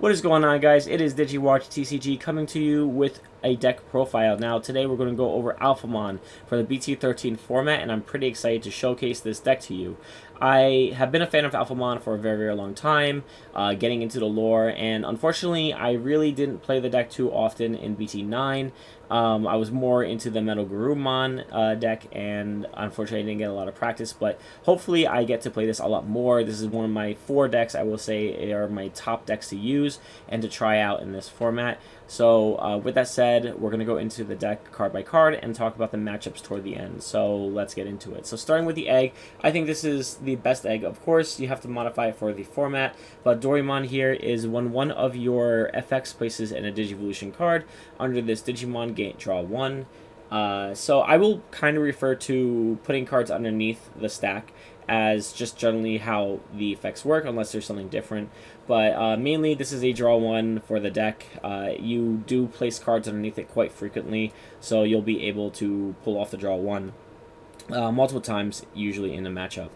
What is going on, guys? It is DigiWatch TCG coming to you with a deck profile. Now, today we're going to go over Alphamon for the BT13 format, and I'm pretty excited to showcase this deck to you. I have been a fan of Alphamon for a very, very long time, getting into the lore, and unfortunately, I really didn't play the deck too often in BT9. I was more into the Metal Garurumon deck, and unfortunately, I didn't get a lot of practice, but hopefully, I get to play this a lot more. This is one of my 4 decks, I will say, are my top decks to use and to try out in this format. So with that said, we're going to go into the deck card by card and talk about the matchups toward the end. So let's get into it. So starting with the egg, I think this is the best egg. Of course, you have to modify it for the format, but Doraemon here is when one of your FX places in a Digivolution card under this Digimon gate, draw 1. So I will kind of refer to putting cards underneath the stack as just generally how the effects work, unless there's something different. But mainly, this is a draw 1 for the deck. You do place cards underneath it quite frequently, so you'll be able to pull off the draw 1 multiple times, usually in a matchup.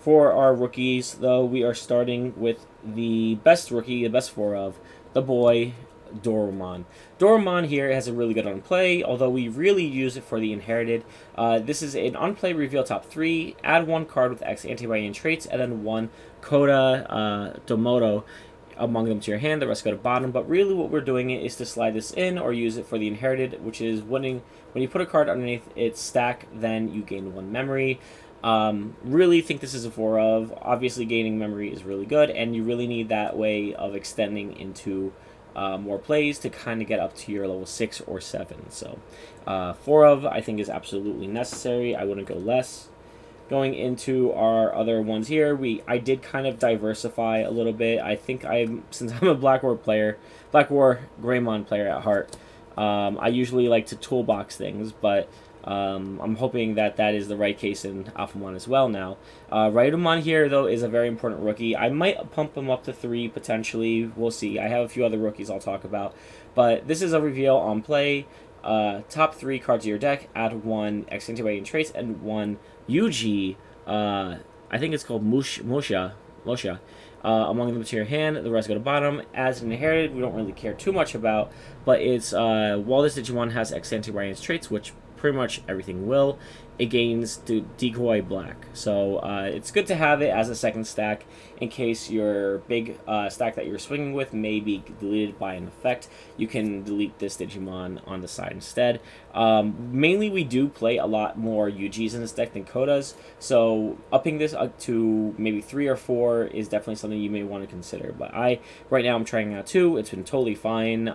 For our rookies, though, we are starting with the best rookie, the best 4 of, the boy, Doraemon. Doraemon here has a really good on-play, although we really use it for the inherited. This is an on-play reveal top 3, add 1 card with x-antibody and traits, and then 1 Coda Domoto among them to your hand, the rest go to bottom. But really what we're doing is to slide this in or use it for the inherited, which is when you put a card underneath its stack, then you gain 1 memory. Really think this is a 4 of. Obviously gaining memory is really good, and you really need that way of extending into more plays to kind of get up to your level 6 or 7. So 4 of, I think, is absolutely necessary. I wouldn't go less. Going into our other ones here, I did kind of diversify a little bit. I think since I'm a Black War Greymon player at heart, I usually like to toolbox things, but I'm hoping that is the right case in Alphamon as well now. Raidumon here, though, is a very important rookie. I might pump him up to 3, potentially. We'll see. I have a few other rookies I'll talk about. But this is a reveal on play. Top 3 cards of your deck, add 1 x-antibody and traits, and 1 Yuji. I think it's called Mosha. Among them to your hand, the rest go to bottom. As an inherited, we don't really care too much about, but it's while this Digimon has x-antibody and traits, which pretty much everything will, it gains to decoy black. So it's good to have it as a second stack in case your big stack that you're swinging with may be deleted by an effect. You can delete this Digimon on the side instead. Mainly we do play a lot more UGs in this deck than Kodas, so upping this up to maybe 3 or 4 is definitely something you may want to consider. But right now I'm trying out 2. It's been totally fine.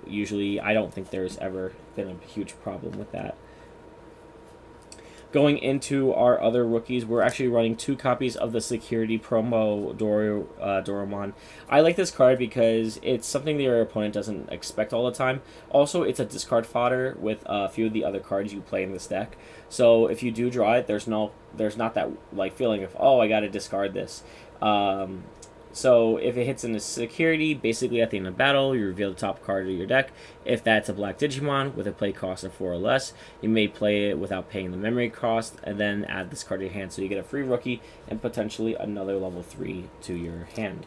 Usually I don't think there's ever been a huge problem with that. Going into our other rookies, we're actually running 2 copies of the Security Promo Doraemon. I like this card because it's something that your opponent doesn't expect all the time. Also, it's a discard fodder with a few of the other cards you play in this deck. So if you do draw it, there's not that feeling of, oh, I gotta discard this. So if it hits in the security, basically at the end of battle, you reveal the top card of your deck. If that's a black Digimon with a play cost of 4 or less, you may play it without paying the memory cost, and then add this card to your hand. So you get a free rookie and potentially another level 3 to your hand.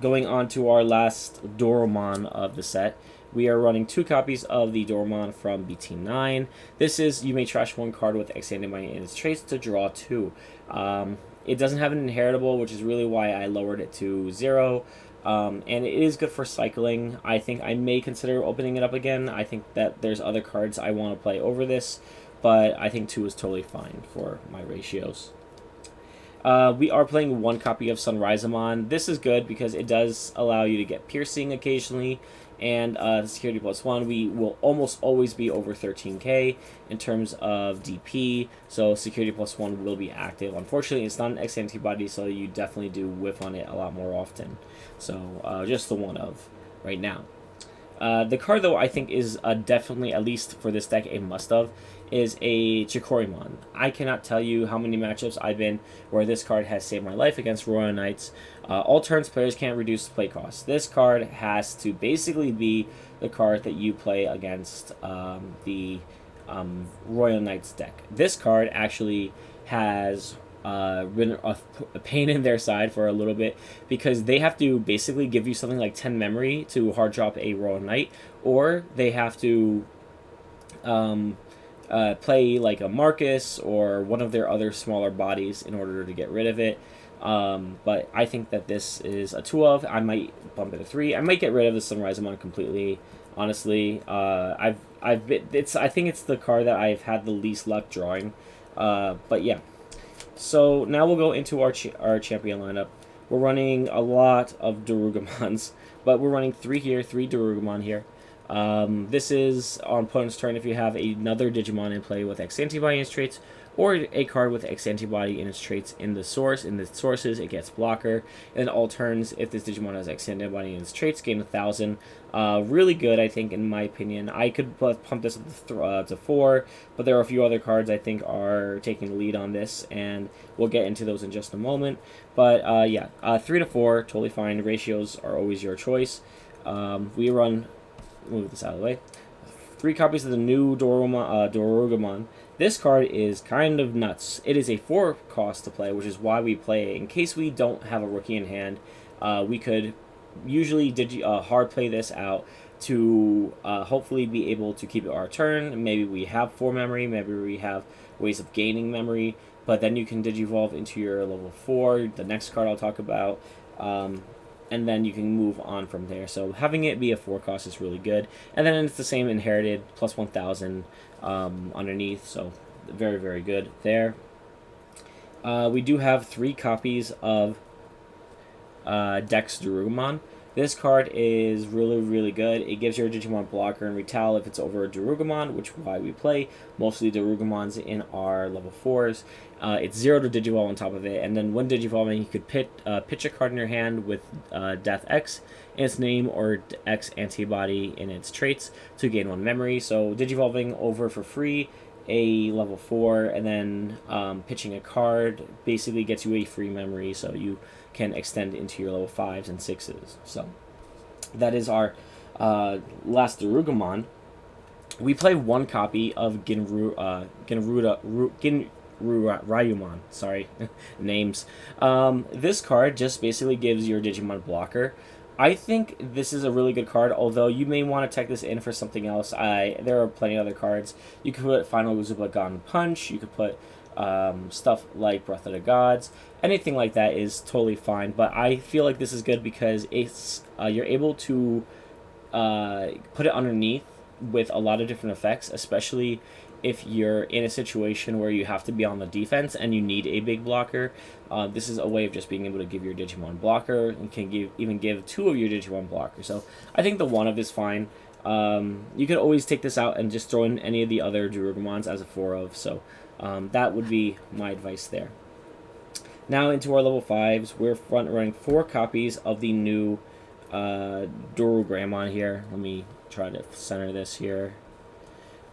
Going on to our last Doraemon of the set, we are running 2 copies of the Doraemon from BT9. This is, you may trash 1 card with x-antibody and its traits to draw 2. It doesn't have an inheritable, which is really why I lowered it to 0. And it is good for cycling. I think I may consider opening it up again. I think that there's other cards I want to play over this, but I think 2 is totally fine for my ratios. We are playing 1 copy of ShineGreymon. This is good because it does allow you to get piercing occasionally, and security +1, we will almost always be over 13k in terms of DP, so security +1 will be active. Unfortunately, it's not an x-antibody, so you definitely do whiff on it a lot more often. So just the 1 of right now. The card, though, I think is definitely, at least for this deck, a must-of, is a Chikorimon. I cannot tell you how many matchups I've been where this card has saved my life against Royal Knights. All turns, players can't reduce the play cost. This card has to basically be the card that you play against the Royal Knights deck. This card actually has been a pain in their side for a little bit, because they have to basically give you something like 10 memory to hard drop a Royal Knight, or they have to play like a Marcus or one of their other smaller bodies in order to get rid of it. But I think that this is a 2 of. I might bump it to 3. I might get rid of the ShineGreymon completely. Honestly, I think it's the card that I've had the least luck drawing. But yeah. So now we'll go into our champion lineup. We're running a lot of Darugamons, but we're running 3 here, 3 Darugamon here. This is on opponent's turn if you have another Digimon in play with x-antibody in its traits, or a card with x-antibody in its traits in the source. In the sources, it gets blocker. And then all turns, if this Digimon has x-antibody in its traits, gain 1,000. Really good, I think, in my opinion. I could pump this up to 4, but there are a few other cards I think are taking the lead on this, and we'll get into those in just a moment. But yeah, 3 to 4, totally fine. Ratios are always your choice. We run... Move this out of the way. 3 copies of the new Darugamon. This card is kind of nuts. It is a 4 cost to play, which is why we play it. In case we don't have a rookie in hand, we could usually hard play this out to hopefully be able to keep it our turn. Maybe we have 4 memory, maybe we have ways of gaining memory, but then you can Digivolve into your level 4, the next card I'll talk about, and then you can move on from there. So having it be a 4 cost is really good. And then it's the same inherited, plus 1,000 underneath, so very, very good there. We do have 3 copies of Dex Darugamon. This card is really, really good. It gives your Digimon blocker and retell if it's over a Darugamon, which is why we play mostly Darugamons in our level 4s. It's 0 to Digivolve on top of it, and then when Digivolving, you could pitch a card in your hand with Death X in its name or X antibody in its traits to gain 1 memory. So Digivolving over for free, a level 4, and then pitching a card basically gets you a free memory, so you can extend into your level 5s and 6s. So that is our last Darugamon. We play 1 copy of Ryumon. Sorry, names. This card just basically gives your Digimon blocker. I think this is a really good card, although you may want to tech this in for something else. There are plenty of other cards. You could put Final Uzubagon Punch, you could put stuff like Breath of the Gods. Anything like that is totally fine, but I feel like this is good because it's you're able to put it underneath with a lot of different effects, especially if you're in a situation where you have to be on the defense and you need a big blocker. This is a way of just being able to give your Digimon blocker, and can even give 2 of your Digimon blocker. So I think the 1 of is fine. You could always take this out and just throw in any of the other Darugamons as a 4 of. So that would be my advice there. Now into our level 5s, we're running 4 copies of the new ShineGreymon here. Let me try to center this here.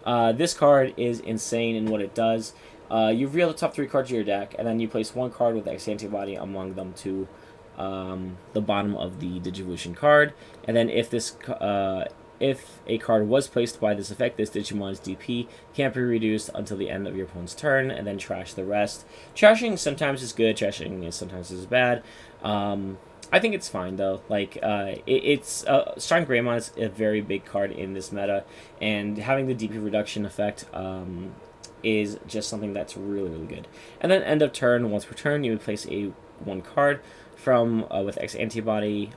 This card is insane in what it does. You reveal the top 3 cards of your deck, and then you place 1 card with X-antibody among them to the bottom of the Digivolution card. And then if a card was placed by this effect, this Digimon's DP can't be reduced until the end of your opponent's turn, and then trash the rest. Trashing sometimes is good, trashing is sometimes is bad. I think it's fine though. Like ShineGreymon is a very big card in this meta, and having the DP reduction effect is just something that's really, really good. And then end of turn, once per turn, you would place 1 card from with x-antibody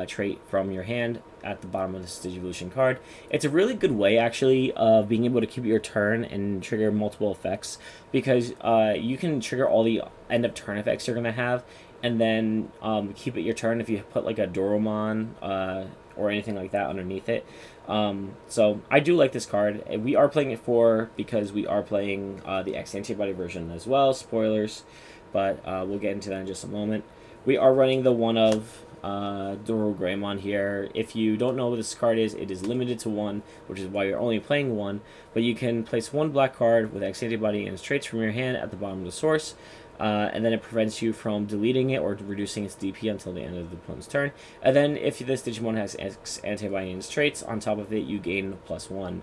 trait from your hand at the bottom of this Digivolution card. It's a really good way, actually, of being able to keep your turn and trigger multiple effects, because you can trigger all the end of turn effects you're going to have, and then keep it your turn if you put like a Doromon or anything like that underneath it. So I do like this card. We are playing it because we are playing the X-antibody version as well. Spoilers, but we'll get into that in just a moment. We are running the 1 of ShineGreymon here. If you don't know what this card is, it is limited to 1, which is why you're only playing 1. But you can place 1 black card with X-antibody and its traits from your hand at the bottom of the source. And then it prevents you from deleting it or reducing its DP until the end of the opponent's turn. And then if this Digimon has X-antibody in its traits, on top of it you gain +1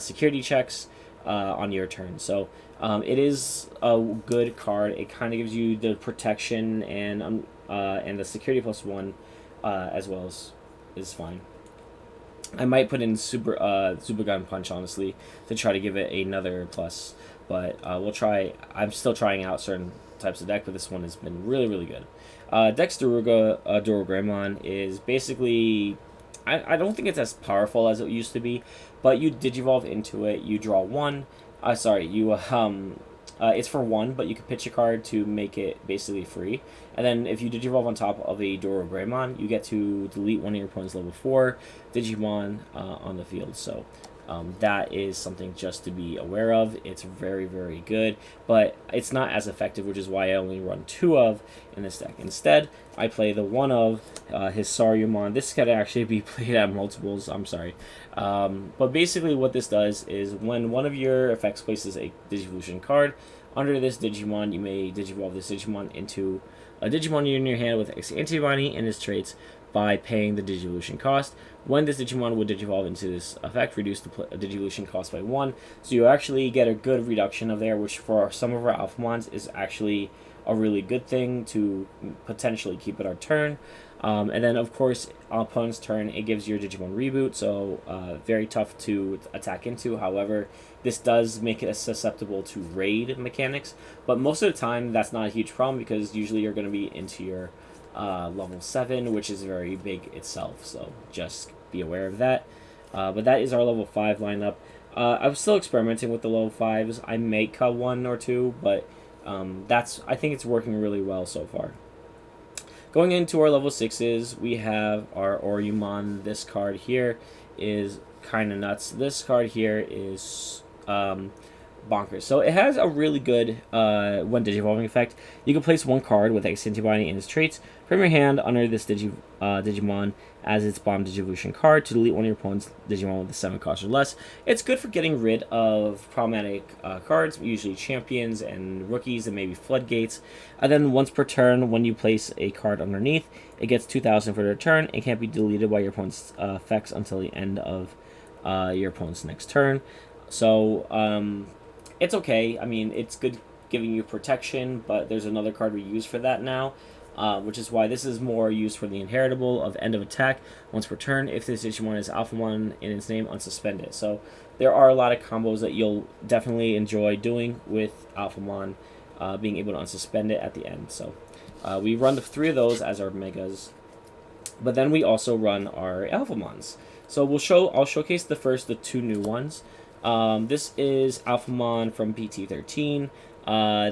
security checks. on your turn. So it is a good card. It kind of gives you the protection and the security +1 as well as is fine. I might put in Super Gun Punch, honestly, to try to give it another plus. But we'll try. I'm still trying out certain types of deck, but this one has been really, really good. Dex Greymon is basically... I don't think it's as powerful as it used to be, but you Digivolve into it, you draw one. It's for one, but you can pitch a card to make it basically free. And then if you Digivolve on top of a Greymon, you get to delete one of your opponent's level 4 Digimon on the field. So that is something just to be aware of. It's very, very good, but it's not as effective, which is why I only run 2 of in this deck. Instead, I play the 1 of Hisarumon. This could actually be played at multiples, I'm sorry. But basically what this does is when one of your effects places a Digivolution card under this Digimon, you may Digivolve this Digimon into a Digimon in your hand with x-antibody and its traits by paying the Digivolution cost. When this Digimon would Digivolve into this effect, reduce the Digivolution cost by 1. So you actually get a good reduction of there, which for some of our Alphamons is actually a really good thing to potentially keep it our turn. And then, of course, on opponent's turn, it gives your Digimon reboot, so very tough to attack into. However, this does make it susceptible to raid mechanics, but most of the time, that's not a huge problem because usually you're going to be into your level 7, which is very big itself, so just be aware of that. But that is our level 5 lineup. I'm still experimenting with the level 5s. I may cut 1 or 2, but I think it's working really well so far. Going into our level 6s, we have our Oriyumon. This card here is kind of nuts. This card here is bonkers. So it has a really good when Digivolving effect. You can place 1 card with x-antibody and its traits from your hand under this Digimon as its bomb Digivolution card to delete one of your opponent's Digimon with a 7 cost or less. It's good for getting rid of problematic cards, usually champions and rookies and maybe floodgates. And then once per turn, when you place a card underneath, it gets 2,000 for their turn. It can't be deleted by your opponent's effects until the end of your opponent's next turn. So it's okay. I mean, it's good giving you protection, but there's another card we use for that now. Which is why this is more used for the inheritable of end of attack once per turn. If this Digimon is Alphamon in its name, unsuspend it. So there are a lot of combos that you'll definitely enjoy doing with Alphamon, being able to unsuspend it at the end. So we run the 3 of those as our megas, but then we also run our Alphamons. So I'll showcase the 2 new ones. This is Alphamon from BT13.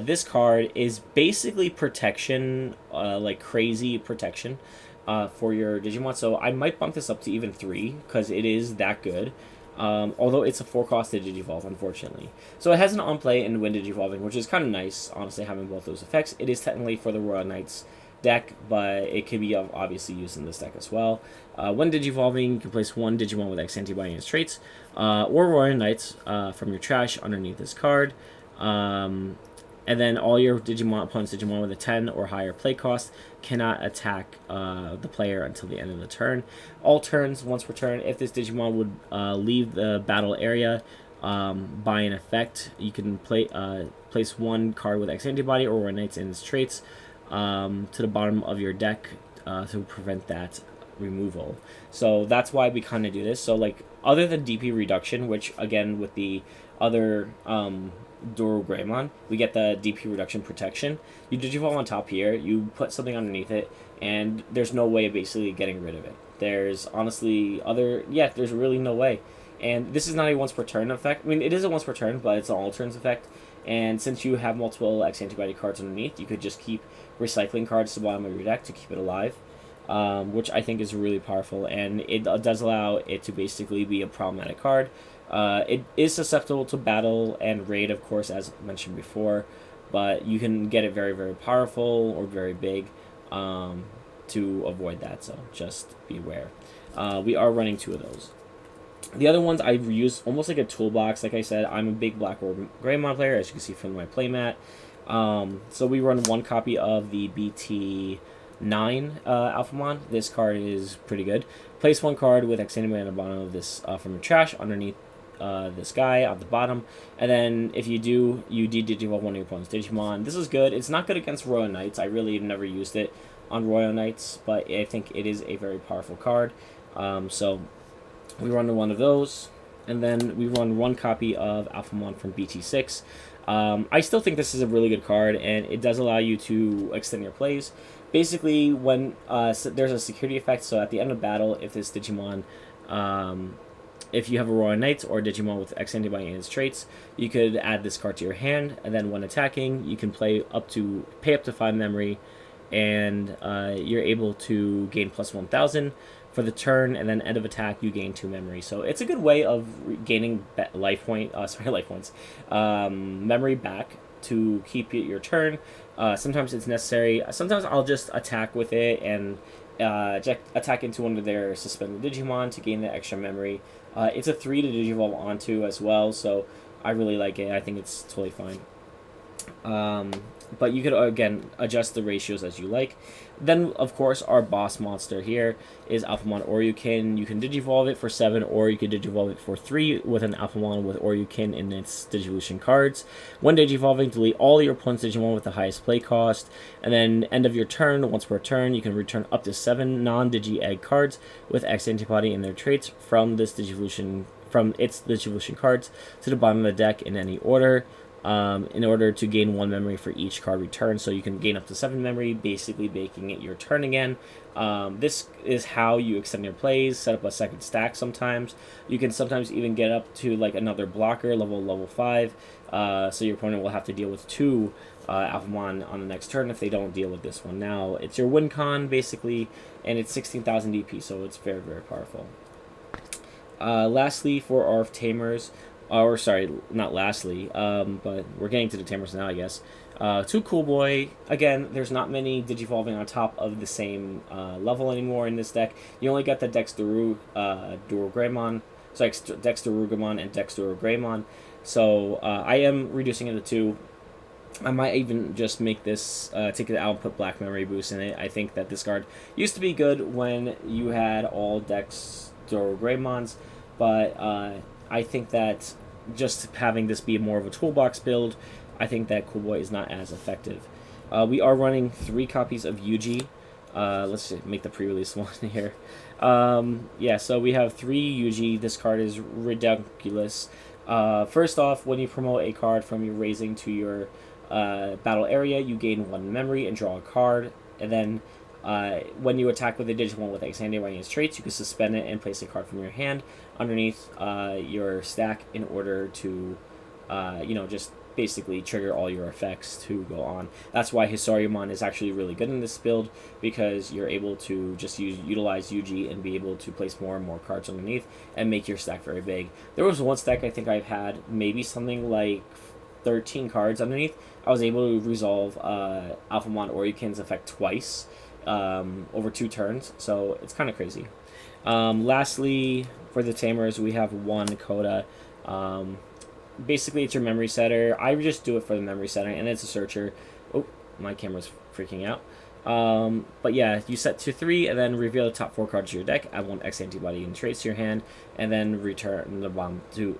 This card is basically protection, like crazy protection, for your Digimon. So I might bump this up to even 3 because it is that good. Although it's a 4 cost to Digivolve, unfortunately. So it has an on-play and when Digivolving, which is kind of nice, honestly, having both those effects. It is technically for the Royal Knights deck, but it can be obviously used in this deck as well. When Digivolving, you can place 1 Digimon with x-antibody and its traits, or Royal Knights from your trash underneath this card. And then all your opponent's Digimon with a 10 or higher play cost cannot attack the player until the end of the turn. All turns, once per turn, if this Digimon would leave the battle area by an effect, you can place 1 card with x-antibody or Royal Knights and its traits to the bottom of your deck to prevent that removal. So that's why we kind of do this. So like other than DP reduction, which again with the other Greymon, we get the DP reduction protection. You Digivolve on top here, you put something underneath it, and there's no way of basically getting rid of it. There's honestly there's really no way. And this is not a once per turn effect. I mean, it is a once per turn, but it's an all turns effect. And since you have multiple x-antibody cards underneath, you could just keep recycling cards to the bottom of your deck to keep it alive, which I think is really powerful. And it does allow it to basically be a problematic card. It is susceptible to battle and raid, of course, as mentioned before, but you can get it very, very powerful or very big to avoid that, so just be aware. We are running 2 of those. The other ones I've used almost like a toolbox. Like I said, I'm a big Black Orb Greymon player, as you can see from my playmat. So we run 1 copy of the BT13 Alphamon. This card is pretty good. Place 1 card with x-antibody on the bottom of this from your trash underneath this guy at the bottom, and then if you do, you de-digivolve one of your opponent's Digimon. This is good. It's not good against Royal Knights. I really have never used it on Royal Knights, but I think it is a very powerful card. So we run one of those, and then we run one copy of Alphamon from BT6. I still think this is a really good card, and it does allow you to extend your plays. Basically, when there's a security effect, so at the end of battle, if this Digimon, if you have a Royal Knight or a Digimon with x-antibody in its traits, you could add this card to your hand, and then when attacking, you can pay up to 5 memory, and you're able to gain plus 1,000 for the turn, and then end of attack you gain 2 memory. So it's a good way of gaining life points, memory back to keep your turn. Sometimes it's necessary. Sometimes I'll just attack with it and attack into one of their suspended Digimon to gain the extra memory. It's a 3 to digivolve onto as well, so I really like it. I think it's totally fine. But you could, again, adjust the ratios as you like. Then, of course, our boss monster here is Alphamon Oryukin. You can digivolve it for 7, or you could digivolve it for 3 with an Alphamon with Oryukin in its Digivolution cards. When digivolving, delete all your opponent's Digimon with the highest play cost. And then, end of your turn, once per turn, you can return up to 7 non-Digi-Egg cards with X-antibody in their traits from its Digivolution cards to the bottom of the deck in any order. In order to gain 1 memory for each card return, so you can gain up to 7 memory, basically making it your turn again. This is how you extend your plays, set up a second stack sometimes. You can sometimes even get up to like another blocker, level 5, so your opponent will have to deal with 2 Alphamon on the next turn if they don't deal with this one. Now, it's your win con, basically, and it's 16,000 DP, so it's very, very powerful. Lastly, for our Tamers, or sorry, not lastly, but we're getting to the Tamers now, I guess. 2 Cool Boy. Again, there's not many digivolving on top of the same level anymore in this deck. You only got the Dexterugamon and Dexterugamon. So I am reducing it to 2. I might even just make this, take it out and put Black Memory Boost in it. I think that this card used to be good when you had all Dexterugamons, but I think that just having this be more of a toolbox build, I think that Cool Boy is not as effective. We are running 3 copies of Yuji. Let's just make the pre-release one here. Yeah, so we have 3 Yuji. This card is ridiculous. First off, when you promote a card from your raising to your battle area, you gain 1 memory and draw a card. And then when you attack with a Digimon with x-antibody in its traits, you can suspend it and place a card from your hand underneath your stack in order to, just basically trigger all your effects to go on. That's why Hisorumon is actually really good in this build, because you're able to just utilize Yuji and be able to place more and more cards underneath and make your stack very big. There was one stack I think I've had maybe something like 13 cards underneath. I was able to resolve Alphamon Oryukin's effect twice over 2 turns, so it's kind of crazy. Lastly, for the Tamers, we have 1 Coda. Basically, it's your memory setter. I just do it for the memory setter, and it's a searcher. Oh, my camera's freaking out. But yeah, you set to 3, and then reveal the top 4 cards of your deck. Add 1 x-antibody and traits to your hand, and then return the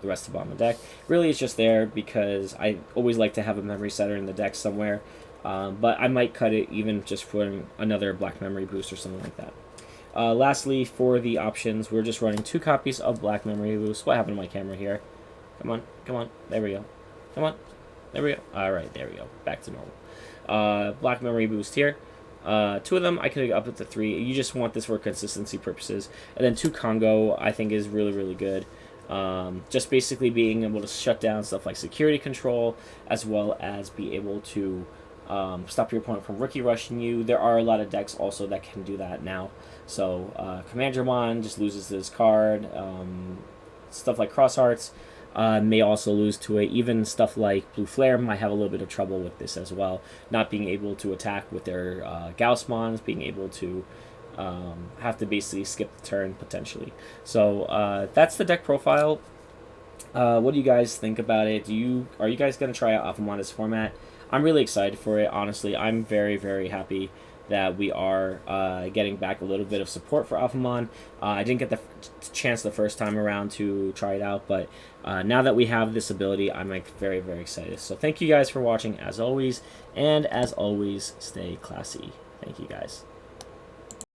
rest of the bottom of the deck. Really, it's just there because I always like to have a memory setter in the deck somewhere. But I might cut it even just for another Black Memory Boost or something like that. Lastly, for the options, we're just running 2 copies of Black Memory Boost. What happened to my camera here? Come on, there we go. Come on, there we go. Alright, there we go. Back to normal. Black Memory Boost here. 2 of them, I could up it to 3. You just want this for consistency purposes. And then 2 Congo, I think is really, really good. Just basically being able to shut down stuff like security control, as well as be able to stop your opponent from rookie rushing you. There are a lot of decks also that can do that now. So Commandramon just loses this card. Stuff like Cross Hearts may also lose to it. Even stuff like Blue Flare might have a little bit of trouble with this as well. Not being able to attack with their Gaussmons, being able to have to basically skip the turn potentially. So that's the deck profile. What do you guys think about it? Are you guys going to try out Alphamon this format? I'm really excited for it, honestly. I'm very, very happy that we are getting back a little bit of support for Alphamon. I didn't get the chance the first time around to try it out, but now that we have this ability, I'm like very, very excited. So thank you guys for watching as always, and as always, stay classy. Thank you guys.